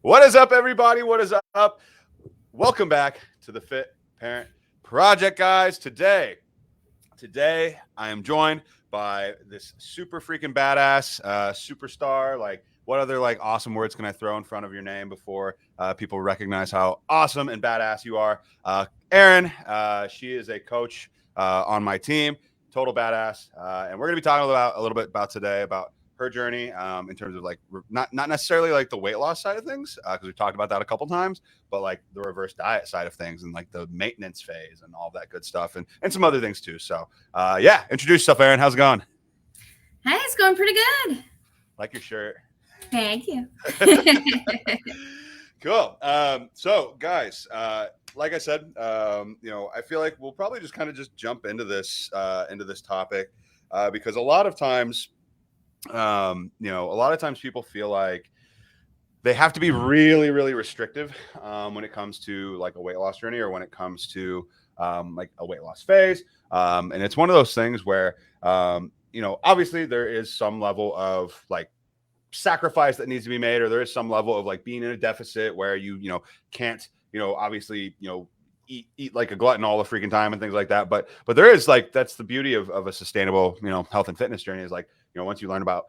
What is up, everybody? What is up? Welcome back to the Fit Parent Project, guys. Today I am joined by this super freaking badass superstar. Like, what other like awesome words can I throw in front of your name before people recognize how awesome and badass you are? Erin, she is a coach on my team, total badass, and we're gonna be talking about a little bit about today about her journey in terms of like not necessarily like the weight loss side of things because we talked about that a couple times, but like the reverse diet side of things and like the maintenance phase and all that good stuff and some other things too. So yeah, introduce yourself, Erin. How's it going? Hey, it's going pretty good. Like your shirt. Thank you. Cool. So guys, like I said, I feel like we'll probably just kind of just jump into this topic because a lot of times people feel like they have to be really, really restrictive when it comes to like a weight loss journey or when it comes to like a weight loss phase. And it's one of those things where, obviously there is some level of like sacrifice that needs to be made, or there is some level of like being in a deficit where you can't, obviously, eat like a glutton all the freaking time and things like that. But there is like, that's the beauty of a sustainable, health and fitness journey is like, once you learn about,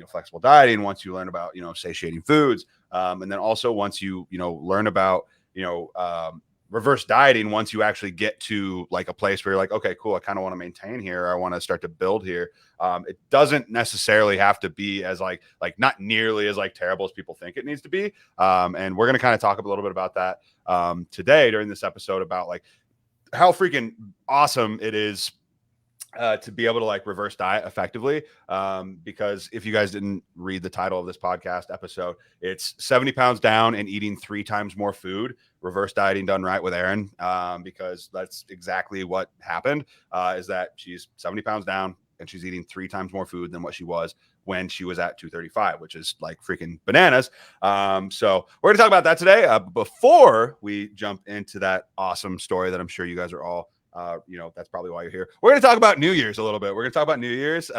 flexible dieting, once you learn about, satiating foods, and then also once you, learn about, reverse dieting, once you actually get to like a place where you're like, okay, cool, I kind of want to maintain here. I want to start to build here. It doesn't necessarily have to be as like not nearly as like terrible as people think it needs to be. And we're going to kind of talk a little bit about that today during this episode about like how freaking awesome it is to be able to like reverse diet effectively. Because if you guys didn't read the title of this podcast episode, it's 70 pounds down and eating 3 times more food, reverse dieting done right with Erin. Because that's exactly what happened, is that she's 70 pounds down and she's eating 3 times more food than what she was when she was at 235, which is like freaking bananas. So we're gonna talk about that today. Before we jump into that awesome story that I'm sure you guys are all that's probably why you're here. We're going to talk about New Year's a little bit. We're going to talk about New Year's,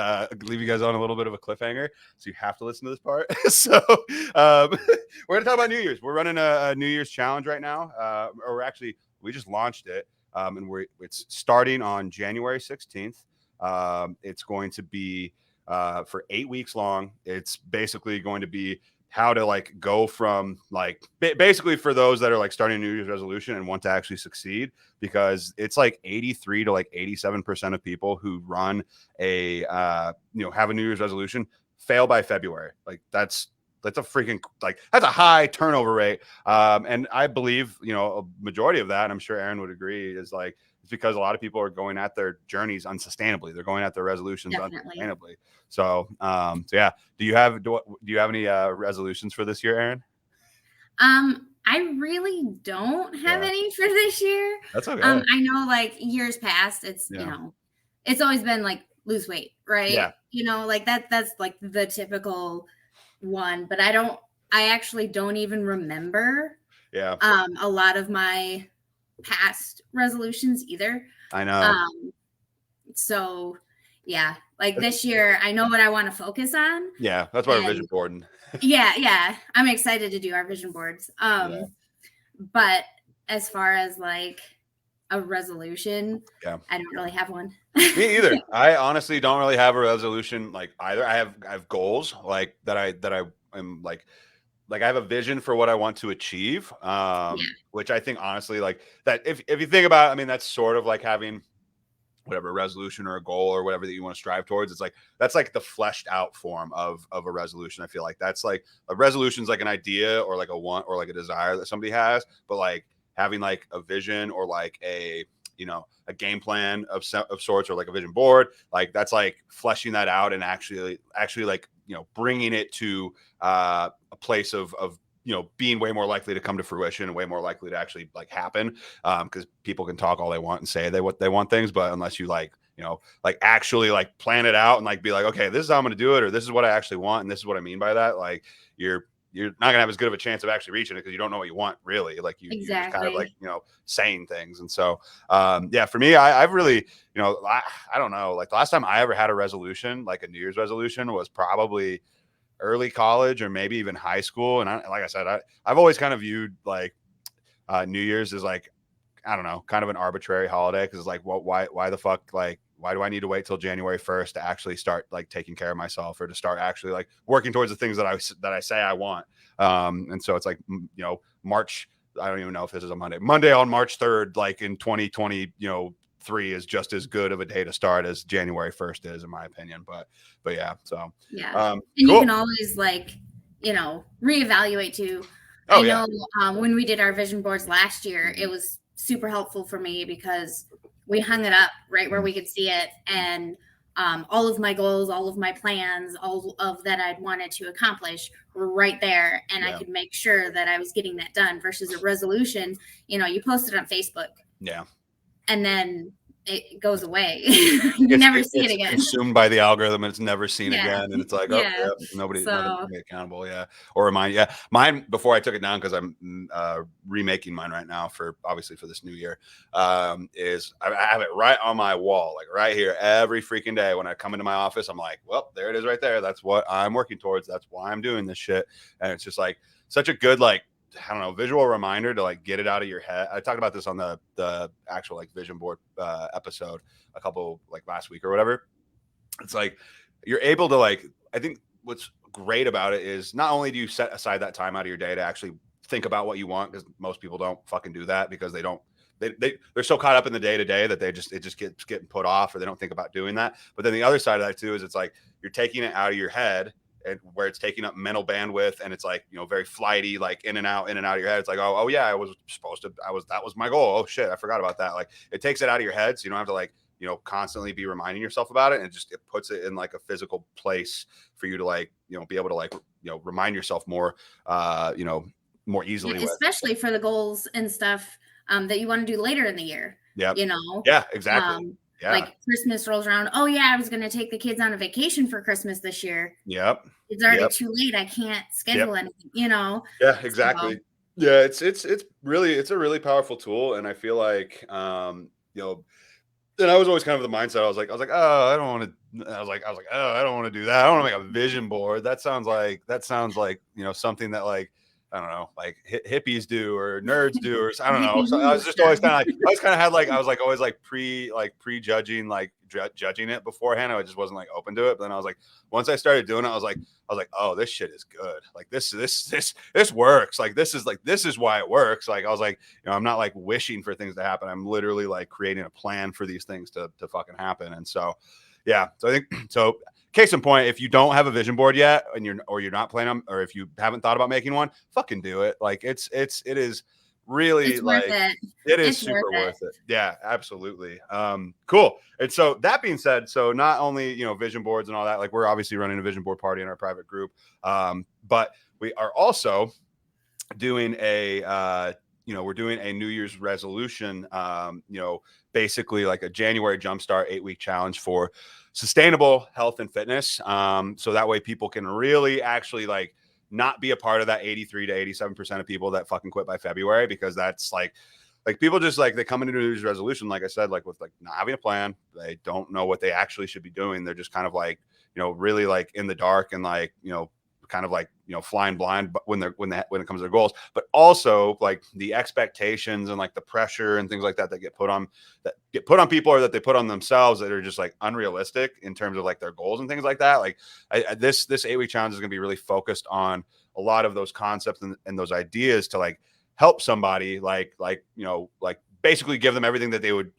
leave you guys on a little bit of a cliffhanger. So you have to listen to this part. So we're going to talk about New Year's. We're running a New Year's challenge right now. Or actually, we just launched it. And it's starting on January 16th. It's going to be for 8 weeks long. It's basically going to be how to like go from like basically for those that are like starting a New Year's resolution and want to actually succeed, because it's like 83 to like 87% of people who run a have a New Year's resolution fail by February. Like that's a freaking like that's a high turnover rate. And I believe a majority of that, and I'm sure Erin would agree, is like it's because a lot of people are going at their journeys unsustainably. They're going at their resolutions unsustainably. So, yeah. Do you have any resolutions for this year, Erin? I really don't have any for this year. That's okay. I know like years past, it's it's always been like lose weight, right? Yeah. Like that's like the typical one, but I actually don't even remember a lot of my past resolutions either. I know. So yeah, like this year, I know what I want to focus on. Yeah, that's why we're vision boarding. yeah, I'm excited to do our vision boards. But as far as like a resolution, I don't really have one. Me either. I honestly don't really have a resolution like either. I have goals like that I am like I have a vision for what I want to achieve, which I think honestly like that if you think about it, I mean, that's sort of like having whatever resolution or a goal or whatever that you want to strive towards. It's like that's like the fleshed out form of a resolution. I feel like that's like a resolution is like an idea or like a want or like a desire that somebody has, but like having like a vision or like a a game plan of sorts or like a vision board, like that's like fleshing that out and actually like bringing it to a place of being way more likely to come to fruition and way more likely to actually like happen. Because people can talk all they want and say what they want things, but unless you like actually like plan it out and like be like, okay, this is how I'm going to do it, or this is what I actually want, and this is what I mean by that, like you're not gonna have as good of a chance of actually reaching it because you don't know what you want really. Like you're just kind of like saying things. And so for me, I've really I don't know, like the last time I ever had a resolution, like a New Year's resolution, was probably early college or maybe even high school. And like I said, I've always kind of viewed like New Year's as like, I don't know, kind of an arbitrary holiday. Cause it's like, well, why the fuck? Like, why do I need to wait till January 1st to actually start like taking care of myself or to start actually like working towards the things that I say I want? And so it's like, March, I don't even know if this is a Monday on March 3rd, like in 2020, 3 is just as good of a day to start as January 1st is, in my opinion. But yeah, so yeah. Cool. And you can always like, reevaluate too. I know when we did our vision boards last year, it was super helpful for me because we hung it up right where we could see it. And all of my goals, all of my plans, all of that I'd wanted to accomplish were right there. And I could make sure that I was getting that done versus a resolution. You post it on Facebook. Yeah. And then it goes away. You never see it again. Consumed by the algorithm and it's never seen again. And it's like, nobody can be accountable. Yeah. Or remind. Yeah. Mine, before I took it down, because I'm remaking mine right now for this new year, is I have it right on my wall, like right here every freaking day. When I come into my office, I'm like, well, there it is right there. That's what I'm working towards. That's why I'm doing this shit. And it's just like such a good, like, I don't know, visual reminder to like get it out of your head. I talked about this on the actual like vision board episode a couple like last week or whatever. It's like you're able to like, I think what's great about it is not only do you set aside that time out of your day to actually think about what you want, because most people don't fucking do that because they're so caught up in the day to day that it just gets getting put off or they don't think about doing that. But then the other side of that too is it's like you're taking it out of your head, and where it's taking up mental bandwidth and it's like, very flighty, like in and out of your head. It's like, oh yeah, that was my goal. Oh shit, I forgot about that. Like it takes it out of your head. So you don't have to like, constantly be reminding yourself about it. And it puts it in like a physical place for you to like, be able to like, remind yourself more, more easily. Especially for the goals and stuff that you want to do later in the year. Yeah. Yeah, exactly. Yeah. Like Christmas rolls around. Oh yeah, I was going to take the kids on a vacation for Christmas this year. Yep. It's already too late. I can't schedule anything, Yeah, exactly. So. Yeah. It's a really powerful tool. And I feel like, and I was always kind of the mindset. I was like, oh, I don't want to, oh, I don't want to do that. I don't want to make a vision board. That sounds like, something that like, I don't know, like hippies do or nerds do, or I don't know. So I was just always kind of always prejudging, like judging it beforehand. I just wasn't like open to it. But then I was like, once I started doing it, I was like, oh, this shit is good. Like this works. Like this is why it works. Like I was like, I'm not like wishing for things to happen. I'm literally like creating a plan for these things to fucking happen. And so, yeah. So I think so. Case in point, if you don't have a vision board yet and you're not planning on, or if you haven't thought about making one, fucking do it. Like it is really like it is super worth it. Yeah, absolutely. Cool. And so that being said, so not only, vision boards and all that, like we're obviously running a vision board party in our private group. But we are also doing we're doing a New Year's resolution, basically like a January jumpstart 8-week challenge for sustainable health and fitness. So that way people can really actually like not be a part of that 83 to 87% of people that fucking quit by February, because that's like people just like, they come into New Year's resolution, like I said, like with like not having a plan. They don't know what they actually should be doing. They're just kind of like, really like in the dark and like, kind of like, flying blind, but when it comes to their goals, but also like the expectations and like the pressure and things like that get put on people, or that they put on themselves, that are just like unrealistic in terms of like their goals and things like that. Like this 8-week challenge is going to be really focused on a lot of those concepts and those ideas to like help somebody like basically give them everything that they would,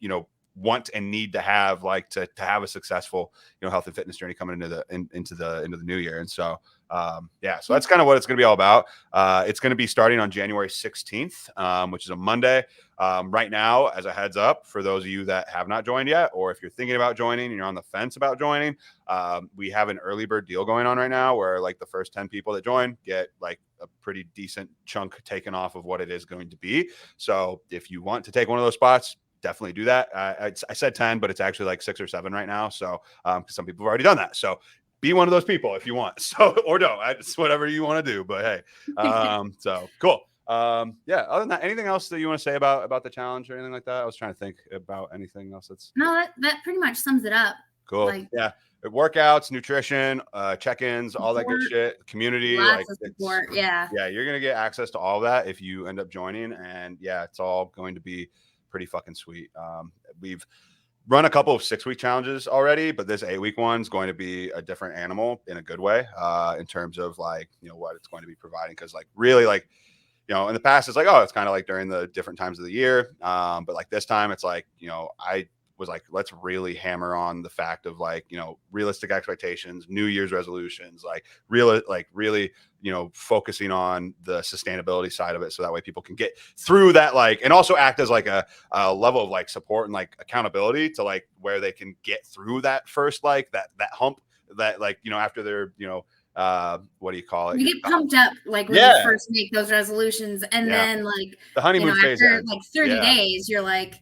want and need to have, like to have a successful, health and fitness journey coming into the new year. And so, so that's kind of what it's going to be all about. It's going to be starting on January 16th, which is a Monday. Right now, as a heads up for those of you that have not joined yet, or if you're thinking about joining and you're on the fence about joining, we have an early bird deal going on right now where like the first 10 people that join get like a pretty decent chunk taken off of what it is going to be. So if you want to take one of those spots, definitely do that. I said 10, but it's actually like 6 or 7 right now. So, because some people have already done that. So be one of those people if you want. So, or don't. It's whatever you want to do. But hey, so cool. Other than that, anything else that you want to say about the challenge or anything like that? I was trying to think about anything else. No, that pretty much sums it up. Cool. Like, yeah. workouts, nutrition, check-ins, all that good shit, community, lots of support. Yeah, you're gonna get access to all of that if you end up joining, and yeah, it's all going to be pretty fucking sweet. We've run a couple of 6-week challenges already, but this 8-week one's going to be a different animal in a good way, in terms of like, you know, what it's going to be providing. Because like really, like, you know, in the past it's like, oh, it's kind of like during the different times of the year, but like this time it's like, you know, I was like, let's really hammer on the fact of like, you know, realistic expectations, New Year's resolutions, like really, you know, focusing on the sustainability side of it. So that way people can get through that, like, and also act as like a level of like support and like accountability to like where they can get through that first, like that hump that, like, you know, after they're, you know, what do you call it? You get pumped up like when you first make those resolutions, and then like the honeymoon, you know, phase after ends. like 30 days, you're like,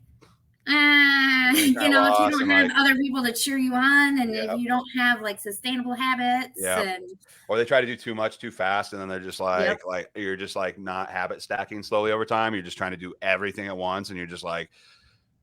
you know, if you don't have other people to cheer you on, and if you don't have like sustainable habits, and or they try to do too much too fast, and then they're just like you're just like not habit stacking slowly over time. You're just trying to do everything at once, and you're just like,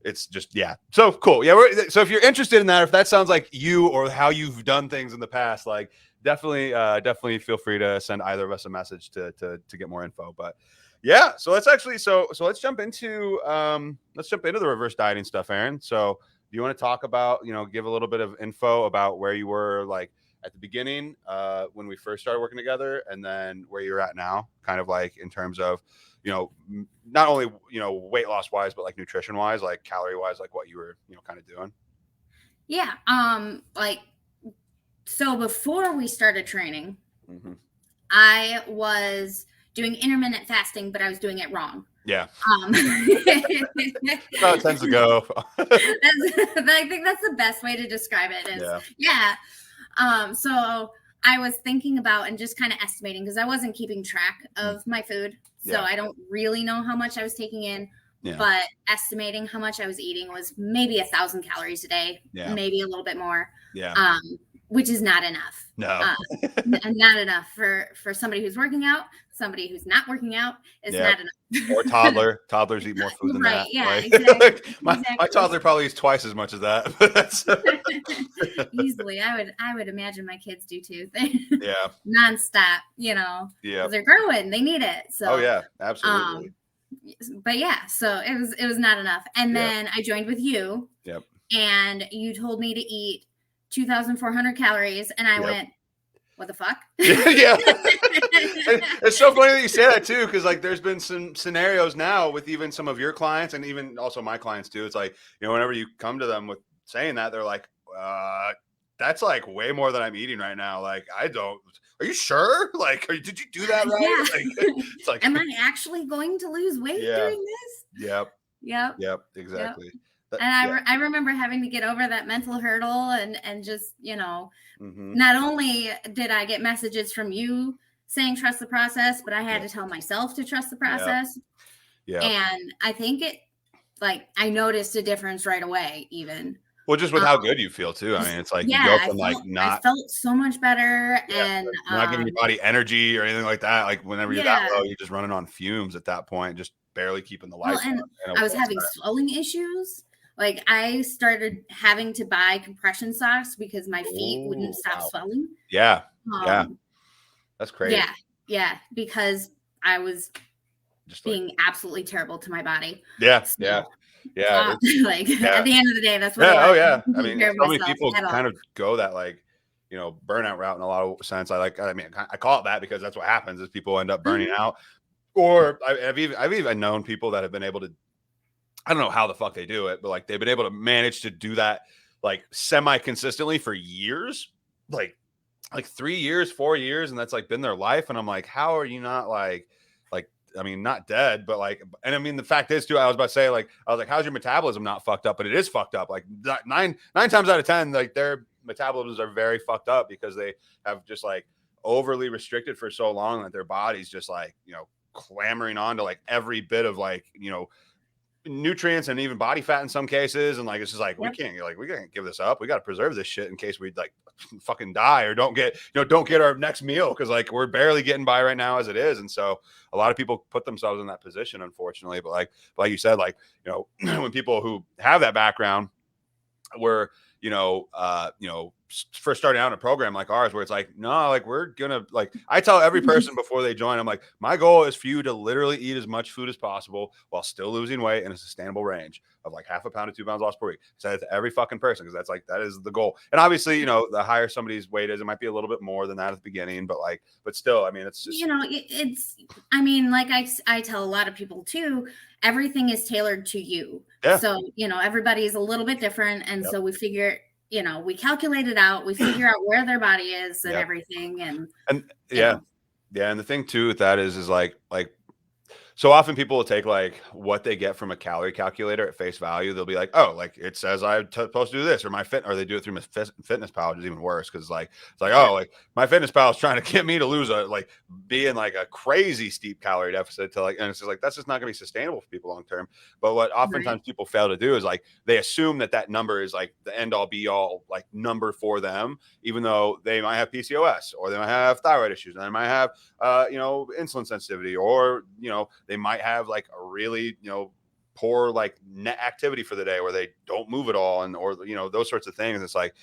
it's just, so cool. So if you're interested in that, if that sounds like you or how you've done things in the past, like definitely feel free to send either of us a message to get more info. But yeah, so let's actually so let's jump into the reverse dieting stuff, Erin. So do you want to talk about, you know, give a little bit of info about where you were like at the beginning, when we first started working together, and then where you're at now, kind of like in terms of, you know, not only, you know, weight loss wise, but like nutrition wise, like calorie wise, like what you were, you know, kind of doing. Yeah. Like, so before we started training, I was doing intermittent fasting, but I was doing it wrong. Yeah. That's how it tends to go. I think that's the best way to describe it is, so I was thinking about and just kind of estimating, because I wasn't keeping track of my food. So I don't really know how much I was taking in, but estimating how much I was eating was maybe 1,000 calories a day, maybe a little bit more. Which is not enough. No, not enough for somebody who's working out. Somebody who's not working out is not enough. Or toddlers eat more food than that. Yeah, like, exactly. My toddler probably eats twice as much as that. Easily, I would imagine my kids do too. Yeah, nonstop. You know, they're growing. They need it. So absolutely. But yeah, so it was not enough. And then I joined with you. Yep. And you told me to eat 2,400 calories, and I went, what the fuck? It's so funny that you say that too, because like there's been some scenarios now with even some of your clients, and even also my clients too. It's like, you know, whenever you come to them with saying that, they're like, that's like way more than I'm eating right now. Like, are you sure? Like, did you do that right? Yeah. Like, it's like, am I actually going to lose weight doing this? Yep. Exactly. Yep. And I remember having to get over that mental hurdle and just, you know, not only did I get messages from you saying trust the process, but I had to tell myself to trust the process. And I think I noticed a difference right away, even. Well, just with how good you feel too. I mean, it's like you go from I felt so much better, and you're not giving your body energy or anything like that. Like whenever you're that low, you're just running on fumes at that point, just barely keeping the lights on. And I was having swelling issues. Like I started having to buy compression socks because my feet wouldn't stop swelling. Yeah. That's crazy. Yeah. Because I was just being absolutely terrible to my body. Like at the end of the day, that's what I mean, so many people kind of go that, like, you know, burnout route in a lot of sense. I call it that because that's what happens is people end up burning out. Or I've even known people that have been able to, I don't know how the fuck they do it, but like they've been able to manage to do that like semi-consistently for years, like 3 years, 4 years, and that's like been their life. And I'm like, how are you not like I mean, not dead, but like, and I mean, the fact is too, I was about to say, like, I was like, how's your metabolism not fucked up? But it is fucked up. Like nine times out of 10, like their metabolisms are very fucked up because they have just like overly restricted for so long that their body's just like, you know, clamoring on to like every bit of like, you know, nutrients and even body fat in some cases. And like, it's just like, we can't give this up. We got to preserve this shit in case we like fucking die or don't get our next meal. Cause like we're barely getting by right now as it is. And so a lot of people put themselves in that position, unfortunately. But like you said, like, you know, when people who have that background were, first starting out in a program like ours, where it's like, no, like we're gonna like, I tell every person before they join, I'm like, my goal is for you to literally eat as much food as possible while still losing weight in a sustainable range of like 1/2 pound to 2 pounds lost per week. So that's every fucking person, because that's like, that is the goal. And obviously, you know, the higher somebody's weight is, it might be a little bit more than that at the beginning, but like, but still, I mean, it's just, you know, it's, I mean, like I tell a lot of people too, everything is tailored to you. Yeah. So, you know, everybody is a little bit different. And so we figure, you know, we calculate it out, we figure out where their body is and everything. And yeah. And the thing too with that is like, so often people will take like what they get from a calorie calculator at face value. They'll be like, oh, like it says I'm supposed to do this, or my fit, or they do it through my fitness pal, which is even worse. Cause like, it's like, oh, like my fitness pal is trying to get me to lose like be in like a crazy steep calorie deficit to like, and it's just like, that's just not gonna be sustainable for people long term. But what oftentimes people fail to do is like, they assume that that number is like the end all be all like number for them, even though they might have PCOS, or they might have thyroid issues, and they might have, you know, insulin sensitivity, or, you know, they might have like a really, you know, poor like net activity for the day where they don't move at all, and, or, you know, those sorts of things. It's like,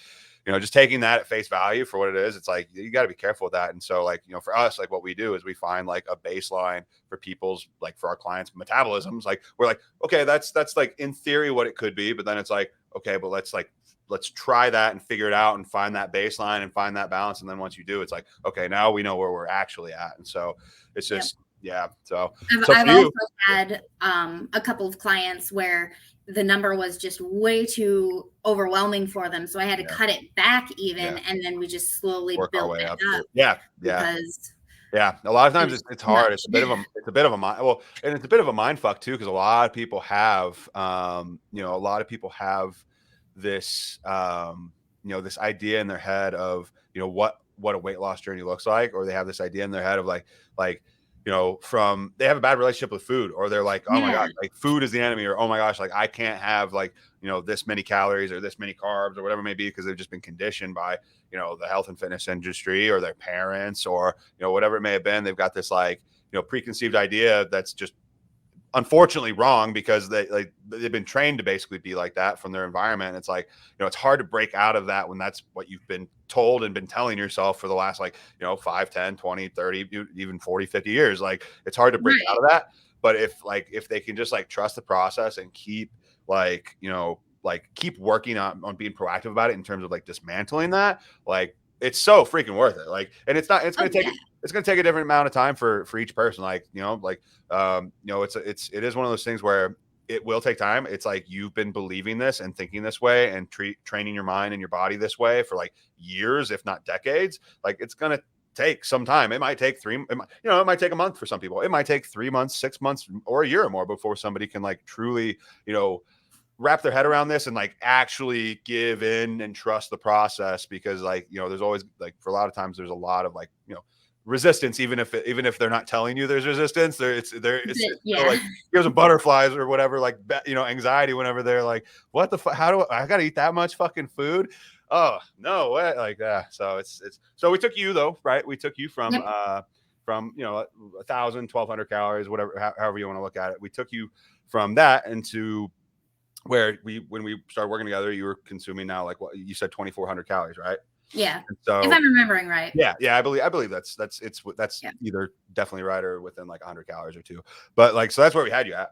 you know, just taking that at face value for what it is, it's like, you got to be careful with that. And so like, you know, for us, like what we do is we find like a baseline for people's, like for our clients' metabolisms. Like we're like, okay, that's like in theory what it could be, but then it's like, okay, but let's try that and figure it out and find that baseline and find that balance. And then once you do, it's like, okay, now we know where we're actually at. And so it's just, So I've also had a couple of clients where the number was just way too overwhelming for them, so I had to cut it back even, and then we just slowly work built our way back up. up. Because a lot of times it's hard. It's a bit of a mind. Well, and it's a bit of a mind fuck too, because a lot of people have, you know, a lot of people have this, you know, this idea in their head of, you know, what a weight loss journey looks like, or they have this idea in their head of like, you know, from, they have a bad relationship with food, or they're like, oh my gosh, like food is the enemy, or oh my gosh, like I can't have like, you know, this many calories or this many carbs or whatever it may be, because they've just been conditioned by, you know, the health and fitness industry or their parents, or, you know, whatever it may have been. They've got this like, you know, preconceived idea that's just unfortunately wrong, because they've been trained to basically be like that from their environment. It's like, you know, it's hard to break out of that when that's what you've been told and been telling yourself for the last, like, you know, 5, 10, 20, 30, even 40, 50 years. Like it's hard to break out of that. But if they can just like trust the process and keep like, you know, like keep working on being proactive about it in terms of like dismantling that, like it's so freaking worth it. Like, and it's going to take, it's going to take a different amount of time for each person. Like, you know, like, you know, it is one of those things where it will take time. It's like, you've been believing this and thinking this way and training your mind and your body this way for like years, if not decades. Like it's going to take some time. It might take it might take a month for some people. It might take 3 months, 6 months, or a year or more before somebody can like truly, you know, wrap their head around this and like actually give in and trust the process. Because like, you know, there's always like, for a lot of times there's a lot of like, you know, resistance, even if they're not telling you there's resistance, it's like gives them butterflies or whatever, like, you know, anxiety whenever they're like, what the fuck, how do I gotta eat that much fucking food? Oh no way, like that. So it's so we took you though, right? We took you from you know, 1,000, 1,200 calories, whatever, however you want to look at it. We took you from that into where when we started working together, you were consuming now, like what you said, 2,400 calories, right? Yeah. And so if I'm remembering right. Yeah. I believe that's either definitely right or within like 100 calories or two. But like, so that's where we had you at.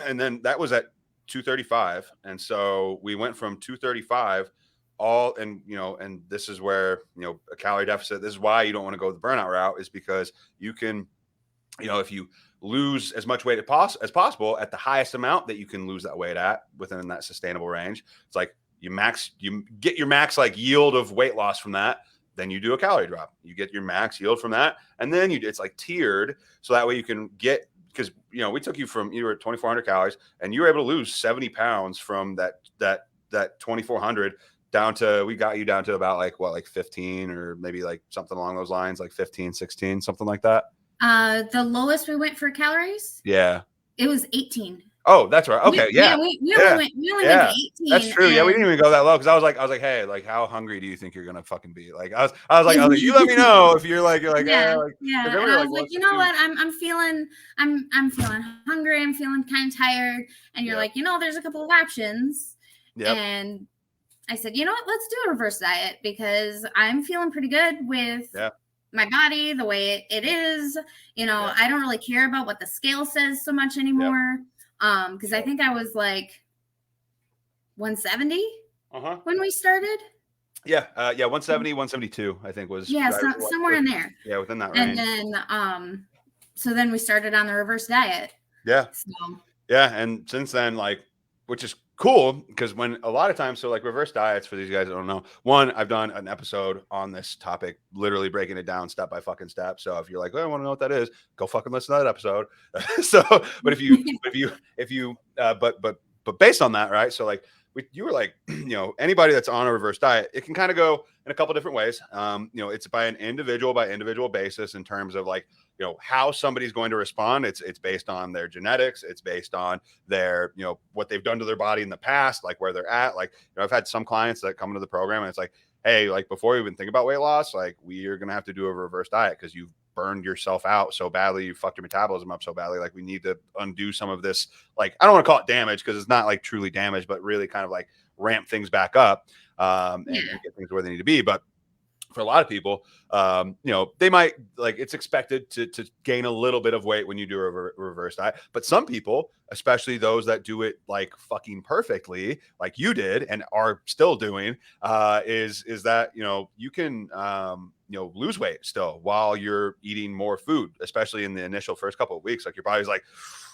And then that was at 235. And so we went from 235 and, you know, and this is where, you know, a calorie deficit, this is why you don't want to go the burnout route, is because you can, you know, if you lose as much weight as possible at the highest amount that you can lose that weight at within that sustainable range, it's like you get your max like yield of weight loss from that. Then you do a calorie drop, you get your max yield from that. And then it's like tiered. So that way you can get, because, you know, we took you were at 2,400 calories and you were able to lose 70 pounds from that 2,400 down to, we got you down to about like what, like 15 or maybe like something along those lines, like 15, 16, something like that. The lowest we went for calories? Yeah. It was 18. Oh, that's right. Okay. We only went to 18. That's true. Yeah, we didn't even go that low, because I was like, hey, like, how hungry do you think you're gonna fucking be? Like, I was like, you let me know if you're like, yeah. And I was like, you know what? I'm feeling hungry. I'm feeling kind of tired. And you're like, you know, there's a couple of options. And I said, you know what, let's do a reverse diet because I'm feeling pretty good with my body, the way it is. You know, I don't really care about what the scale says so much anymore. Because I think I was like 170 when we started. Yeah, 170, 172, I think was somewhere in there. Yeah, within that range. And then so then we started on the reverse diet. Yeah. So. Yeah, and since then, like, which is cool because when a lot of times, so like reverse diets, for these guys that don't know, one, I've done an episode on this topic, literally breaking it down step by fucking step. So if you're like, oh, I want to know what that is, go fucking listen to that episode. So, but but based on that, right? So like you were like, you know, anybody that's on a reverse diet, it can kind of go in a couple different ways. You know, it's by an individual basis in terms of like, you know, how somebody's going to respond. It's based on their genetics. It's based on their, you know, what they've done to their body in the past, like where they're at. Like, you know, I've had some clients that come into the program and it's like, hey, like before you even think about weight loss, like we are going to have to do a reverse diet because you've burned yourself out so badly. You fucked your metabolism up so badly. Like we need to undo some of this. Like, I don't want to call it damage because it's not like truly damage, but really kind of like ramp things back up and get things where they need to be. But for a lot of people, you know, they might like it's expected to gain a little bit of weight when you do a reverse diet. But some people, especially those that do it like fucking perfectly, like you did and are still doing, is that, you know, you can, you know, lose weight still while you're eating more food, especially in the initial first couple of weeks. Like your body's like,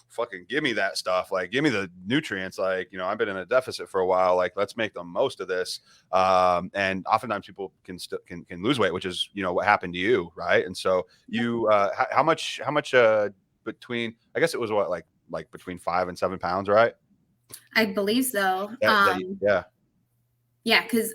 fucking give me that stuff, like give me the nutrients, like, you know, I've been in a deficit for a while, like let's make the most of this. And oftentimes people can lose weight, which is, you know, what happened to you, right? And so you how much between, I guess it was what, like between 5 and 7 pounds, right? I believe so. Yeah, because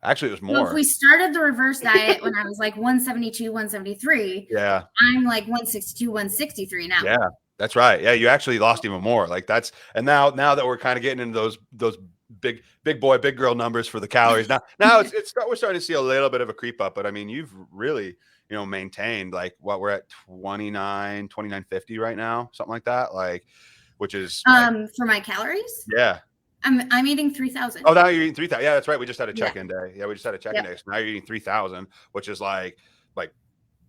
actually, it was more. If we started the reverse diet when I was like 172, 173, I'm like 162, 163 now. Yeah, that's right. Yeah, you actually lost even more. Like that's, and now that we're kind of getting into those big boy, big girl numbers for the calories. Now we're starting to see a little bit of a creep up, but I mean, you've really, you know, maintained like what we're at 2950 right now, something like that. Like, which is for my calories. Yeah. I'm eating 3,000. Oh, now you're eating 3,000. Yeah, that's right. We just had a check-in day. Yeah, we just had a check-in day. So now you're eating 3,000, which is like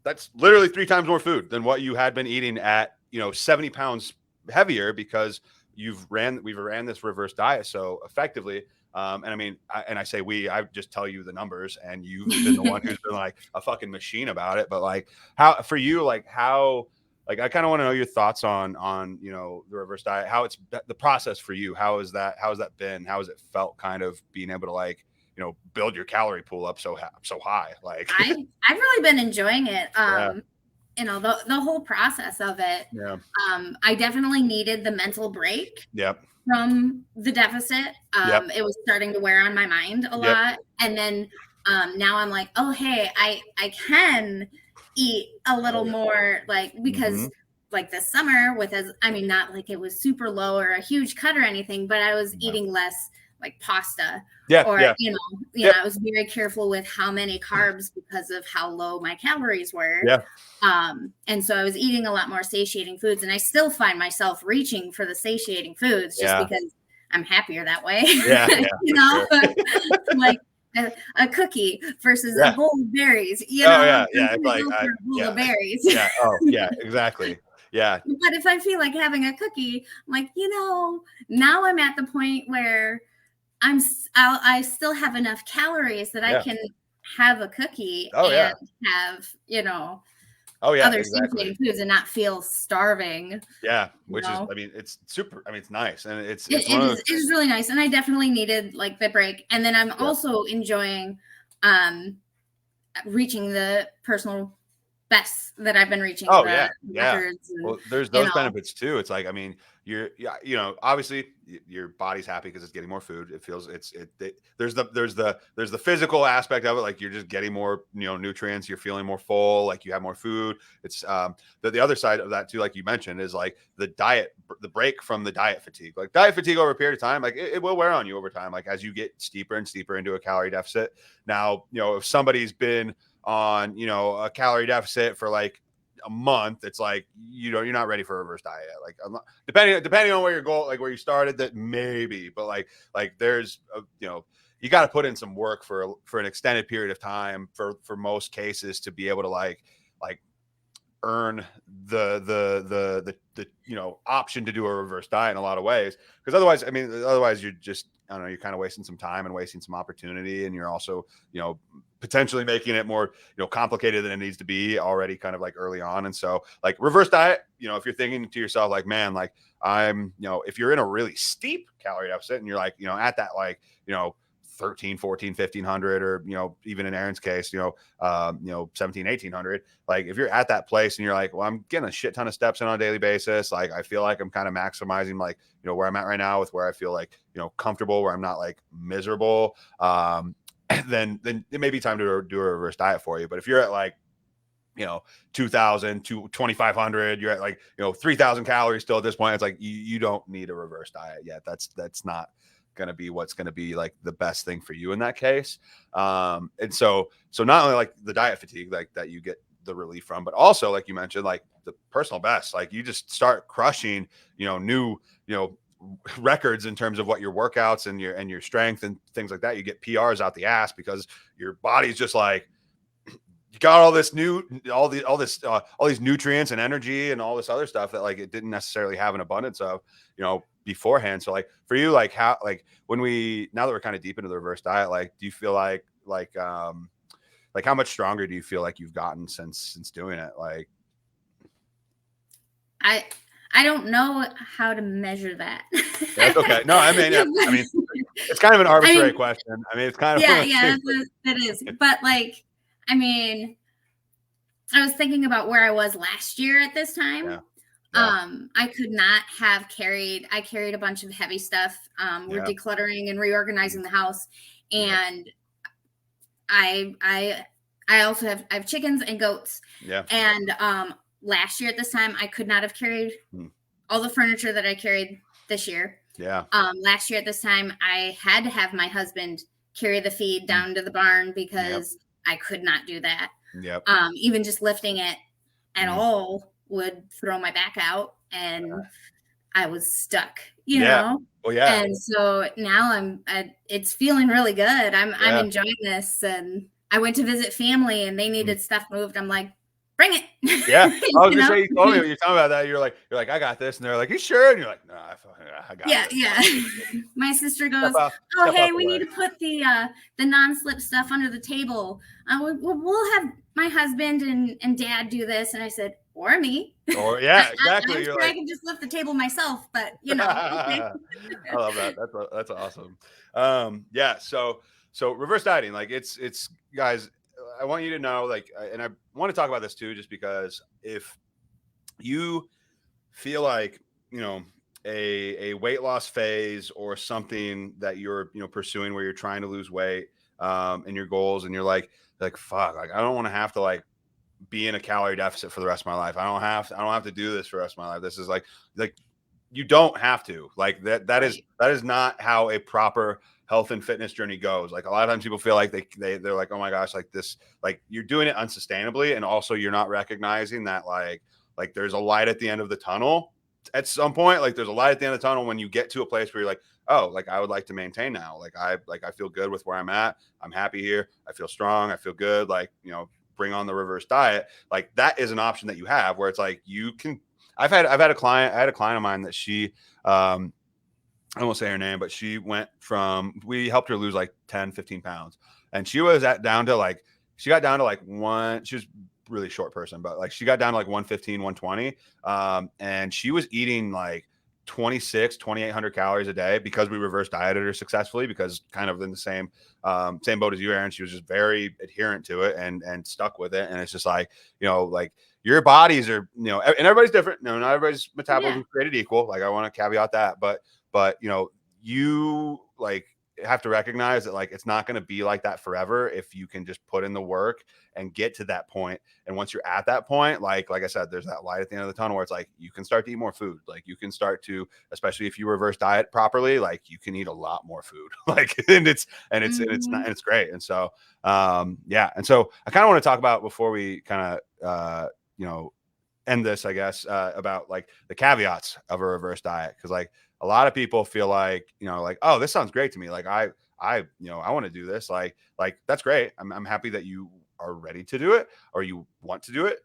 that's literally 3 times more food than what you had been eating at, you know, 70 pounds heavier because we've ran this reverse diet so effectively. And I mean, I say I just tell you the numbers, and you've been the one who's been like a fucking machine about it. But like, how for you, like how. Like, I kind of want to know your thoughts on, you know, the reverse diet, how it's the process for you. How has that been? How has it felt kind of being able to, like, you know, build your calorie pool up so high? Like, I've really been enjoying it. You know, the whole process of it. Yeah. I definitely needed the mental break. Yep. From the deficit. It was starting to wear on my mind a lot. And then now I'm like, oh, hey, I can eat a little more, like, because like this summer not like it was super low or a huge cut or anything, but I was eating less like pasta you know, I was very careful with how many carbs because of how low my calories were. And so I was eating a lot more satiating foods, and I still find myself reaching for the satiating foods just because I'm happier that way. You know, like a cookie versus a bowl of berries, you know. It's like a bowl of berries. Exactly. Yeah. But if I feel like having a cookie, I'm like, you know, now I'm at the point where I still have enough calories that I can have a cookie and have, you know, other satiating foods and not feel starving. Yeah, which is, I mean, it's super. I mean, it's nice, and it's really nice, and I definitely needed like the break. And then I'm also enjoying reaching the personal bests that I've been reaching. Well, there's those benefits too. It's like, I mean, you know, obviously your body's happy because it's getting more food. It feels there's the physical aspect of it. Like you're just getting more, you know, nutrients. You're feeling more full. Like you have more food. It's the other side of that too, like you mentioned, is like the break from the diet fatigue. Like diet fatigue over a period of time, like it will wear on you over time. Like as you get steeper and steeper into a calorie deficit. Now, you know, if somebody's been on, you know, a calorie deficit for like a month, it's like, you know, you're not ready for a reverse diet. Like depending on where your goal, like where you started, that maybe, but like there's you know, you got to put in some work for an extended period of time for most cases to be able to like earn the option to do a reverse diet in a lot of ways. Because otherwise you're just, I don't know, you're kind of wasting some time and wasting some opportunity, and you're also, potentially making it more, complicated than it needs to be already kind of like early on. And so like reverse diet, if you're thinking to yourself like, man, like I'm, if you're in a really steep calorie deficit and you're like, at that, like, 13, 14, 1500, or, even in Erin's case, 17, 1800, like if you're at that place and you're like, well, I'm getting a shit ton of steps in on a daily basis. Like, I feel like I'm kind of maximizing, like, where I'm at right now with where I feel like, comfortable, where I'm not like miserable. Then it may be time to do a reverse diet for you. But if you're at like, 2000 to 2500, you're at like, 3000 calories still at this point, it's like, you don't need a reverse diet yet. That's not going to be what's going to be like the best thing for you in that case. And so not only like the diet fatigue, like that you get the relief from, but also like you mentioned, like the personal best, like you just start crushing, new, records in terms of what your workouts and your strength and things like that. You get PRs out the ass because your body's just like, you got all these nutrients and energy and all this other stuff that like it didn't necessarily have an abundance of, beforehand. So like for you, like how, like now that we're kind of deep into the reverse diet, like, do you feel like how much stronger do you feel like you've gotten since doing it? Like, I don't know how to measure that. That's okay. No, I mean, it's kind of an arbitrary question. I mean, it's kind of it is. But like, I mean, I was thinking about where I was last year at this time. Yeah. I could not have carried. I carried a bunch of heavy stuff. We're decluttering and reorganizing the house, and I also have chickens and goats. Yeah. And last year at this time, I could not have carried all the furniture that I carried this year. Yeah. Last year at this time, I had to have my husband carry the feed down to the barn because I could not do that. Yep. Even just lifting it at all would throw my back out, and I was stuck, you know? Well, yeah. And so now it's feeling really good. I'm enjoying this. And I went to visit family and they needed stuff moved. I'm like, bring it. Yeah. I was gonna say, you told me when you're talking about that, you're like, I got this. And they're like, you sure? And you're like, no, I got it. Yeah. My sister goes, hey, we need to put the non-slip stuff under the table. We'll have my husband and dad do this. And I said, or me. Or exactly. I'm sure I can just lift the table myself, but okay. I love that. That's awesome. So reverse dieting, like it's guys, I want you to know, like, and I want to talk about this too, just because if you feel like, a weight loss phase or something that you're, pursuing where you're trying to lose weight, and your goals, and you're like, fuck, like, I don't want to have to like be in a calorie deficit for the rest of my life. I don't have to do this for the rest of my life. This is like you don't have to, like that is not how a proper health and fitness journey goes. Like a lot of times people feel like they're like, oh my gosh, like this, like you're doing it unsustainably. And also you're not recognizing that like there's a light at the end of the tunnel at some point. Like there's a light at the end of the tunnel when you get to a place where you're like, oh, like I would like to maintain now. Like I feel good with where I'm at. I'm happy here. I feel strong. I feel good. Like, bring on the reverse diet. Like that is an option that you have where it's like, you can, I had a client of mine that she, I won't say her name, but she we helped her lose like 10, 15 pounds. And she was down to like she was a really short person, but like she got down to like 115, 120. And she was eating like 2,800 calories a day because we reverse dieted her successfully, because kind of in the same boat as you, Erin. She was just very adherent to it and stuck with it. And it's just like, like your bodies are, and everybody's different. No, not everybody's metabolism is created equal. Like I want to caveat that, but you like have to recognize that like it's not going to be like that forever if you can just put in the work and get to that point. And once you're at that point, like I said, there's that light at the end of the tunnel where it's like you can start to eat more food. Like you can start to, especially if you reverse diet properly, like you can eat a lot more food. Like and it's great. And so and so I kind of want to talk about, before we kind of end this, I guess, about like the caveats of a reverse diet, because like a lot of people feel like, like, oh, this sounds great to me. Like I want to do this. Like that's great. I'm happy that you are ready to do it or you want to do it.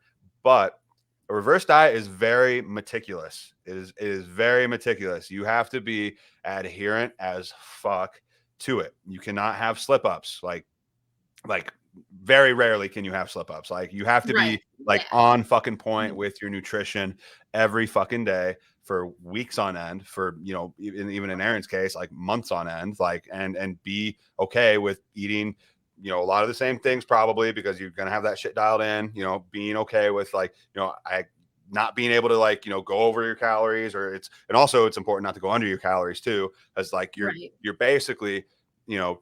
But a reverse diet is very meticulous. It is very meticulous. You have to be adherent as fuck to it. You cannot have slip ups. Like very rarely can you have slip ups. Like you have to be like on fucking point with your nutrition every fucking day for weeks on end, for, even in Erin's case, like months on end, like, and be okay with eating, a lot of the same things probably because you're going to have that shit dialed in, being okay with like, not being able to like, go over your calories and also it's important not to go under your calories too. As like you're basically,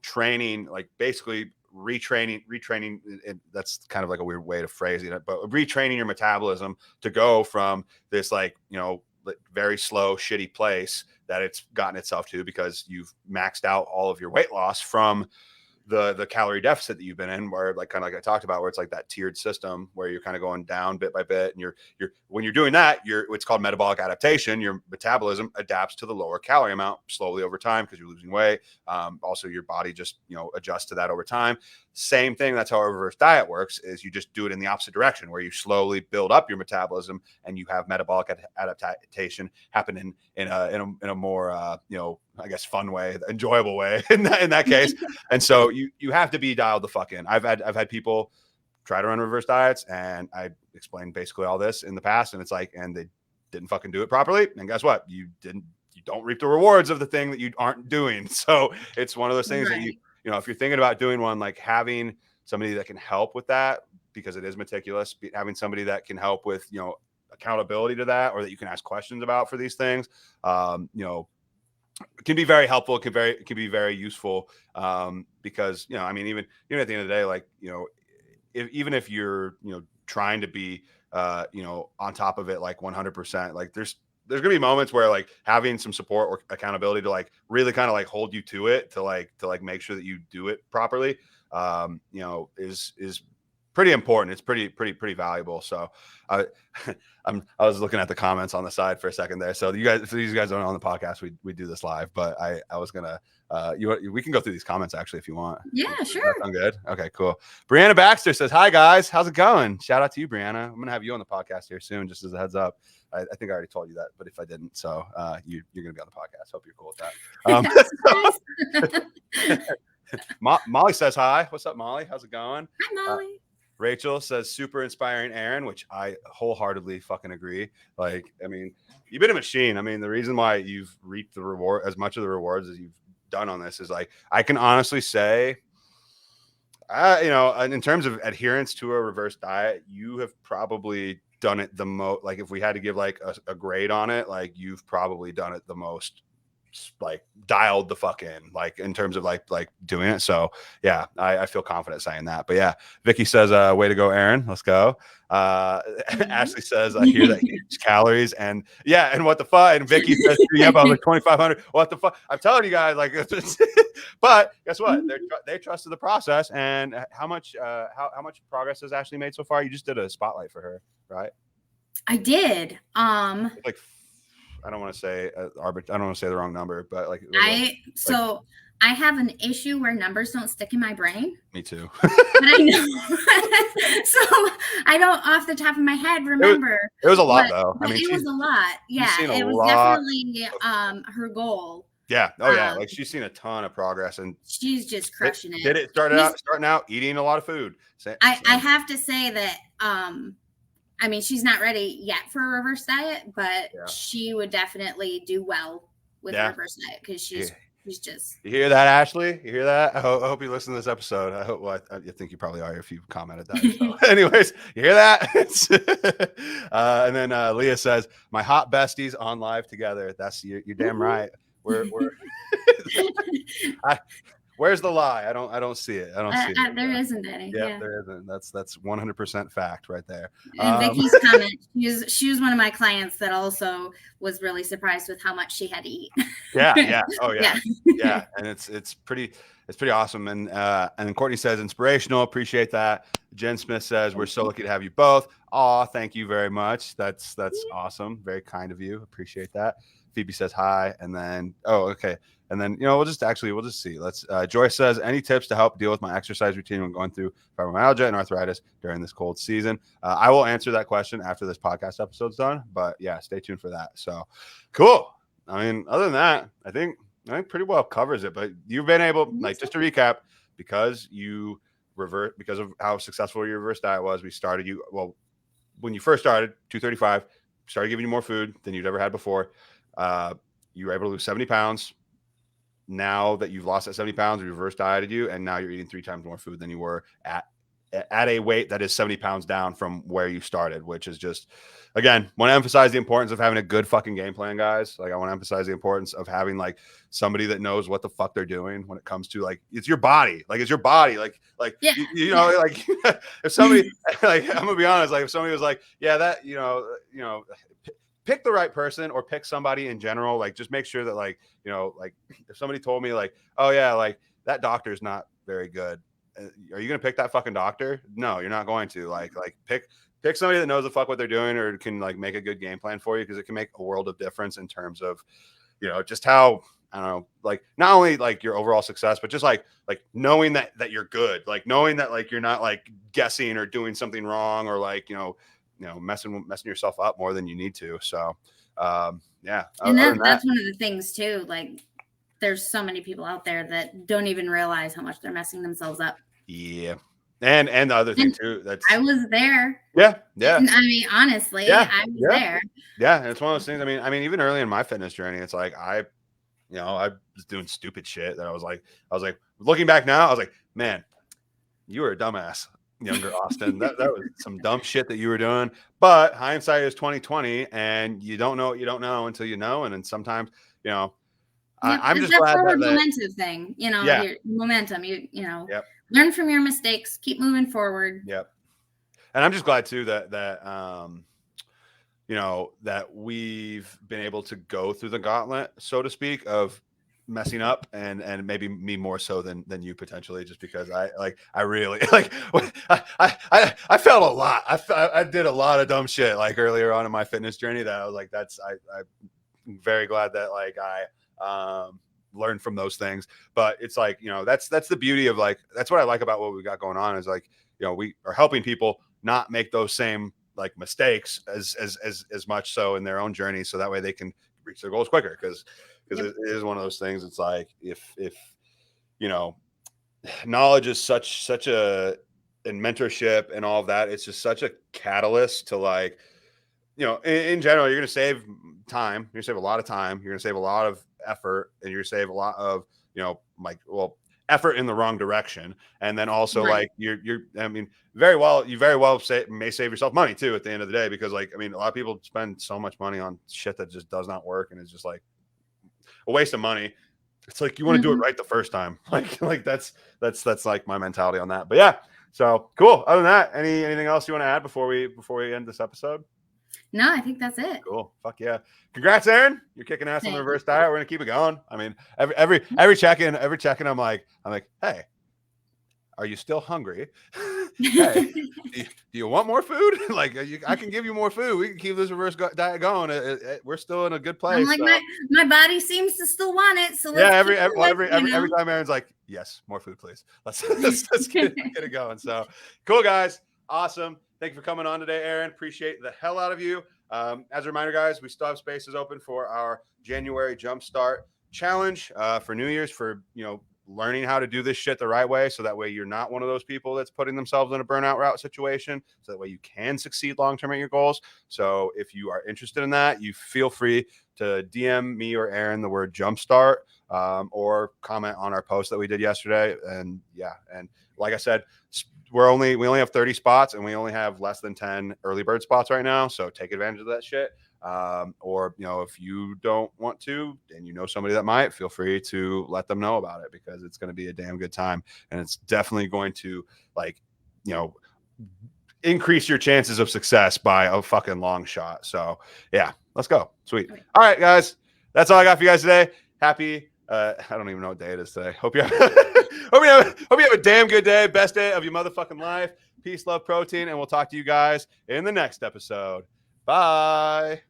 training, like basically retraining. That's kind of like a weird way to phrase it, but retraining your metabolism to go from this, like, very slow, shitty place that it's gotten itself to because you've maxed out all of your weight loss from the calorie deficit that you've been in, where like kind of like I talked about, where it's like that tiered system where you're kind of going down bit by bit, and you're when you're doing that, it's called metabolic adaptation. Your metabolism adapts to the lower calorie amount slowly over time because you're losing weight. Also, your body just adjusts to that over time. Same thing. That's how a reverse diet works. Is you just do it in the opposite direction, where you slowly build up your metabolism and you have metabolic adaptation happen in a more I guess fun way, enjoyable way in that case. And so you have to be dialed the fuck in. I've had people try to run reverse diets, and I explained basically all this in the past, and it's like, and they didn't fucking do it properly. And guess what? You don't reap the rewards of the thing that you aren't doing. So it's one of those things that if you're thinking about doing one, like having somebody that can help with that, because it is meticulous, having somebody that can help with, accountability to that, or that you can ask questions about for these things, can be very helpful. It can be very useful, because, I mean, even at the end of the day, like, even if you're, trying to be, on top of it, like 100%, like there's gonna be moments where like having some support or accountability to like really kind of like hold you to it, to make sure that you do it properly, is pretty important. It's pretty valuable. So I was looking at the comments on the side for a second there. So these guys don't know on the podcast, we do this live, but I was gonna we can go through these comments actually if you want. Yeah, sure. That sound good? Okay, cool. Brianna Baxter says, "Hi guys, how's it going?" Shout out to you, Brianna. I'm gonna have you on the podcast here soon, just as a heads up. I think I already told you that, but if I didn't, so you're gonna be on the podcast. Hope you're cool with that. Molly says hi. What's up, Molly? How's it going? Hi, Molly. Rachel says, super inspiring, Erin, which I wholeheartedly fucking agree. Like, I mean, you've been a machine. I mean, the reason why you've reaped the reward, as much of the rewards as you've done on this, is like, I can honestly say, in terms of adherence to a reverse diet, you have probably done it the most. Like, if we had to give like a grade on it, like you've probably done it the most, like dialed the fuck in, like in terms of like doing it. So yeah, I feel confident saying that. But yeah, Vicky says, way to go, Erin. Let's go. Ashley says, I hear that huge calories, and yeah, and what the fuck? And Vicky says, yeah, about like 2,500. What the fuck? I'm telling you guys, like, but guess what? They trusted the process. And how much progress has Ashley made so far? You just did a spotlight for her, right? I did. It's like, I don't want to say I don't want to say the wrong number, but like I have an issue where numbers don't stick in my brain. Me too. But I know. So I don't off the top of my head remember. It was a lot though. I mean, it was a lot. Yeah, it was definitely her goal. Yeah. Oh yeah. Like she's seen a ton of progress, and she's just crushing it. Did it starting out eating a lot of food. I have to say that I mean, she's not ready yet for a reverse diet, but she would definitely do well with a reverse diet because she's just. You hear that, Ashley? You hear that? I hope you listen to this episode. I hope. Well, I think you probably are if you commented that. Anyways, you hear that? And then Leah says, "My hot besties on live together." That's you're damn right. We're where's the lie? I don't see it. I don't see it. There isn't any. Yeah, there isn't. That's 100% fact right there. And Vicky's comment. She was one of my clients that also was really surprised with how much she had to eat. Yeah. Oh yeah. Yeah. And it's pretty. it's pretty awesome. And then Courtney says inspirational. Appreciate that. Jen Smith says we're so lucky to have you both. Aw, thank you very much. That's awesome. Very kind of you. Appreciate that. Phoebe says hi, and then okay. And then, we'll just see. Let's Joyce says, any tips to help deal with my exercise routine when going through fibromyalgia and arthritis during this cold season? I will answer that question after this podcast episode's done, but yeah, stay tuned for that. So cool. I mean, other than that, I think pretty well covers it, but you've been able, like, just to recap, because of how successful your reverse diet was, we started you, well, when you first started, 235, started giving you more food than you'd ever had before. You were able to lose 70 pounds. Now that you've lost that 70 pounds, we reverse dieted you, and now you're eating 3 times more food than you were at a weight that is 70 pounds down from where you started, which is just, again, want to emphasize the importance of having a good fucking game plan, guys. Like, I want to emphasize the importance of having, like, somebody that knows what the fuck they're doing when it comes to, like, it's your body. Like, it's your body. Like, yeah. Like, if somebody, like, I'm gonna be honest, like, if somebody was like, yeah, that, pick the right person, or pick somebody in general. Like, just make sure that, like, like, if somebody told me, like, oh yeah, like, that doctor's not very good, are you going to pick that fucking doctor? No, you're not going to. Like pick somebody that knows the fuck what they're doing, or can, like, make a good game plan for you, because it can make a world of difference in terms of, just how, I don't know, like, not only, like, your overall success, but just like knowing that you're good, like, knowing that, like, you're not, like, guessing or doing something wrong, or, like, messing yourself up more than you need to. So, yeah. And that's one of the things too. Like, there's so many people out there that don't even realize how much they're messing themselves up. Yeah. And the other thing too, I was there. Yeah. And, I mean, honestly, I was there. Yeah. And it's one of those things. I mean, even early in my fitness journey, it's like, I was doing stupid shit that I was like, looking back now, I was like, man, you were a dumbass, younger Austin. that was some dumb shit that you were doing. But hindsight is 2020, and you don't know what you don't know until you know. And then sometimes, I'm just glad that momentum thing, your momentum, learn from your mistakes, keep moving forward. Yep. And I'm just glad too that that we've been able to go through the gauntlet, so to speak, of messing up, and maybe me more so than you potentially, just because I really like, I felt a lot. I did a lot of dumb shit, like, earlier on in my fitness journey, that I was like, I'm very glad that, like, I learned from those things. But it's like, that's the beauty of, like, that's what I like about what we got going on, is, like, we are helping people not make those same, like, mistakes as much so in their own journey, so that way they can reach their goals quicker. Because it is one of those things. It's like, if knowledge is such a, and mentorship and all of that, it's just such a catalyst to, like, in general, you're going to save time. You're going to save a lot of time. You're going to save a lot of effort, and you're going to save a lot of, effort in the wrong direction. And then also, right, like, I mean, you very well may save yourself money too at the end of the day, because, like, I mean, a lot of people spend so much money on shit that just does not work, and it's just like a waste of money. It's like, you want to do it right the first time. Like that's like my mentality on that. But yeah, so cool. Other than that, anything else you want to add before we end this episode? No, I think that's it. Cool. Fuck yeah. Congrats, Erin. You're kicking ass on the reverse diet. We're going to keep it going. I mean, every check-in, I'm like, hey, are you still hungry? Hey, do you want more food? Like, I can give you more food. We can keep this reverse diet going. We're still in a good place. I'm like, so. my body seems to still want it. So yeah, every time Erin's like, yes, more food, please. Let's get it going. So cool, guys. Awesome. Thank you for coming on today, Erin. Appreciate the hell out of you. As a reminder, guys, we still have spaces open for our January Jumpstart Challenge for New Year's, for, learning how to do this shit the right way, so that way you're not one of those people that's putting themselves in a burnout route situation, so that way you can succeed long-term at your goals. So if you are interested in that, you feel free to DM me or Erin the word Jumpstart, or comment on our post that we did yesterday. And yeah, and like I said, we only have 30 spots, and we only have less than 10 early bird spots right now. So take advantage of that shit. Or, if you don't want to, and somebody that might, feel free to let them know about it, because it's going to be a damn good time. And it's definitely going to, like, increase your chances of success by a fucking long shot. So yeah, let's go. Sweet. All right, guys, that's all I got for you guys today. Happy I don't even know what day it is today. Hope you have, hope you have a damn good day. Best day of your motherfucking life. Peace, love, protein, and we'll talk to you guys in the next episode. Bye.